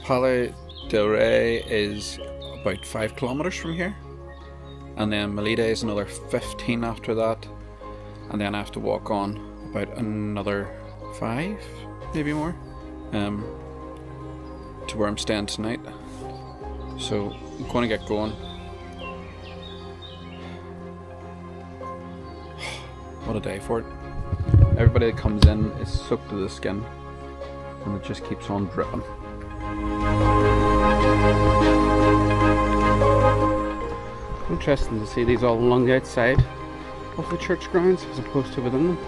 Pala del Rey is about 5 kilometers from here, and then Melita is another 15 after that, and then I have to walk on about another 5, maybe more, to where I'm staying tonight. So I'm going to get going. What a day for it. Everybody that comes in is soaked to the skin, and it just keeps on dripping. Interesting to see these all along the outside of the church grounds as opposed to within them.